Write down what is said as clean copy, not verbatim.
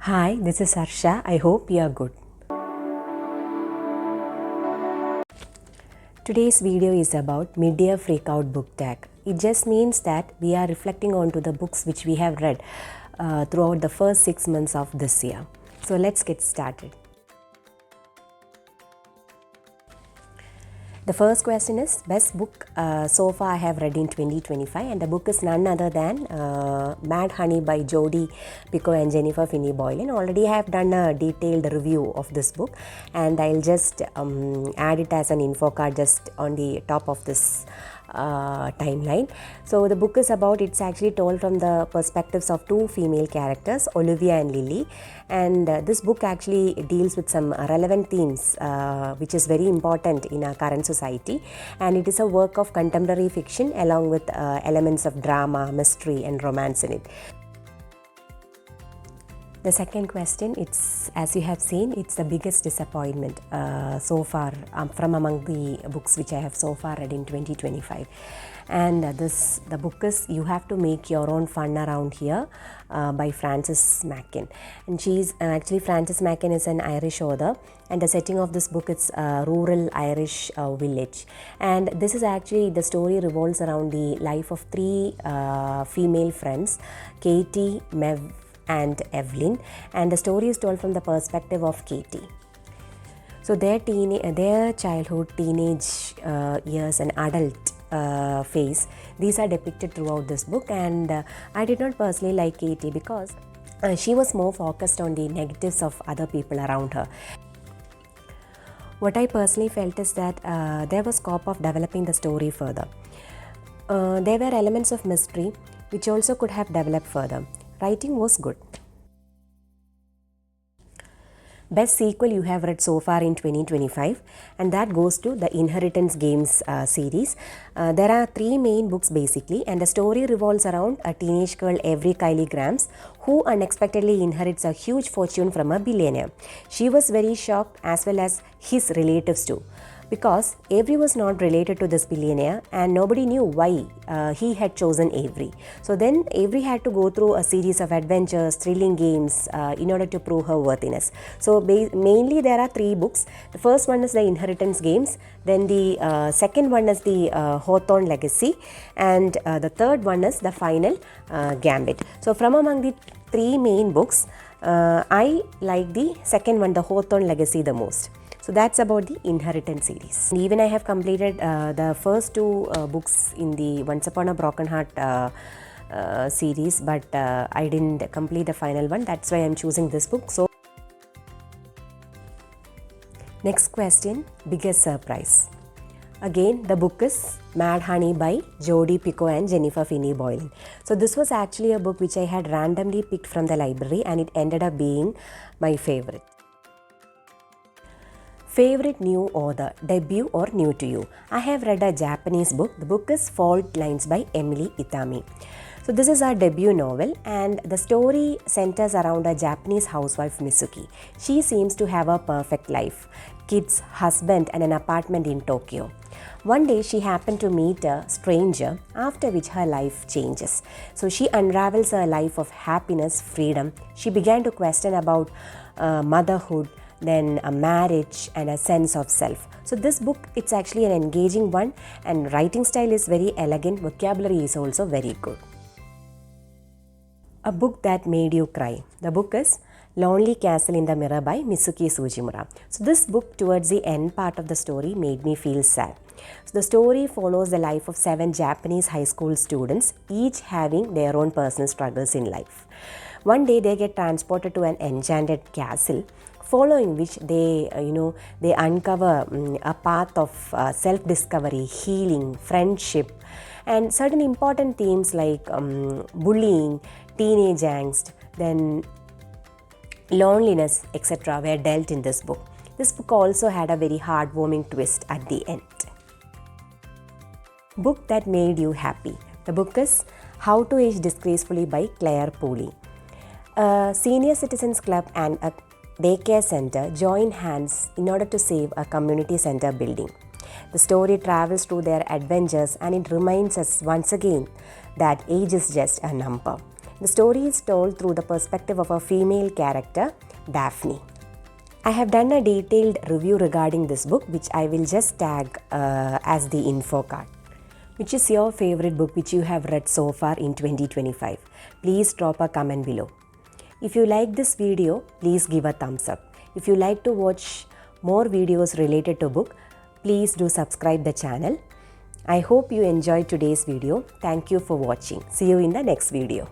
Hi, this is Harsha. I hope you are good. Today's video is about Midyear Freakout book tag. It just means that we are reflecting on to the books which we have read throughout the first 6 months of this year. So let's get started. The first question is best book so far I have read in 2025, and the book is none other than Mad Honey by Jodie Picoult and Jennifer Finney Boylan. Already I have done a detailed review of this book, and I'll just add it as an info card just on the top of this timeline. So the book is about, it's actually told from the perspectives of two female characters, Olivia and Lily, and this book actually deals with some relevant themes which is very important in our current society, and it is a work of contemporary fiction along with elements of drama, mystery and romance in it. The second question, it's, as you have seen, it's the biggest disappointment so far from among the books which I have so far read in 2025. And the book is You Have to Make Your Own Fun Around Here by Frances Macken. And she's actually, Frances Macken is an Irish author, and the setting of this book is a rural Irish village. And this is actually, the story revolves around the life of three female friends, Katie, Mev and Evelyn, and the story is told from the perspective of Katie. So their childhood, teenage years and adult phase, these are depicted throughout this book, and I did not personally like Katie because she was more focused on the negatives of other people around her. What I personally felt is that there was scope of developing the story further. There were elements of mystery which also could have developed further. Writing was good. Best sequel you have read so far in 2025, and that goes to the Inheritance Games series. There are 3 main books basically, and the story revolves around a teenage girl, Avery Kylie Grams, who unexpectedly inherits a huge fortune from a billionaire. She was very shocked, as well as his relatives too, because Avery was not related to this billionaire and nobody knew why he had chosen Avery. So then Avery had to go through a series of adventures, thrilling games in order to prove her worthiness. So mainly there are 3 books. The first one is the Inheritance Games, then the second one is the Hawthorne Legacy, and the third one is the Final Gambit. So from among the 3 main books, I like the second one, the Hawthorne Legacy, the most. So that's about the Inheritance series. And even I have completed the first 2 books in the Once Upon a Broken Heart series, but I didn't complete the final one. That's why I'm choosing this book. So next question, biggest surprise. Again, the book is Mad Honey by Jodie Picoult and Jennifer Finney Boylan. So this was actually a book which I had randomly picked from the library, and it ended up being my favorite. Favorite new author, debut or new to you? I have read a Japanese book. The book is Fault Lines by Emily Itami. So this is our debut novel, and the story centers around a Japanese housewife, Mizuki. She seems to have a perfect life, kids, husband and an apartment in Tokyo. One day she happened to meet a stranger, after which her life changes. So she unravels a life of happiness, freedom. She began to question about motherhood, then a marriage and a sense of self. So this book, it's actually an engaging one, and writing style is very elegant, vocabulary is also very good. A book that made you cry. The book is Lonely Castle in the Mirror by Mizuki Sujimura. So this book, towards the end part of the story, made me feel sad. So the story follows the life of 7 Japanese high school students, each having their own personal struggles in life. One day they get transported to an enchanted castle, following which they uncover a path of self-discovery, healing, friendship, and certain important themes like bullying, teenage angst, then loneliness, etc. were dealt in this book. This book also had a very heartwarming twist at the end. Book that made you happy. The book is How to Age Disgracefully by Claire Pooley. A senior citizens club and a daycare center join hands in order to save a community center building. The story travels through their adventures, and it reminds us once again that age is just a number. The story is told through the perspective of a female character, Daphne. I have done a detailed review regarding this book, which I will just tag as the info card. Which is your favorite book which you have read so far in 2025? Please drop a comment below. If you like this video, please give a thumbs up. If you like to watch more videos related to book, please do subscribe the channel. I hope you enjoyed today's video. Thank you for watching. See you in the next video.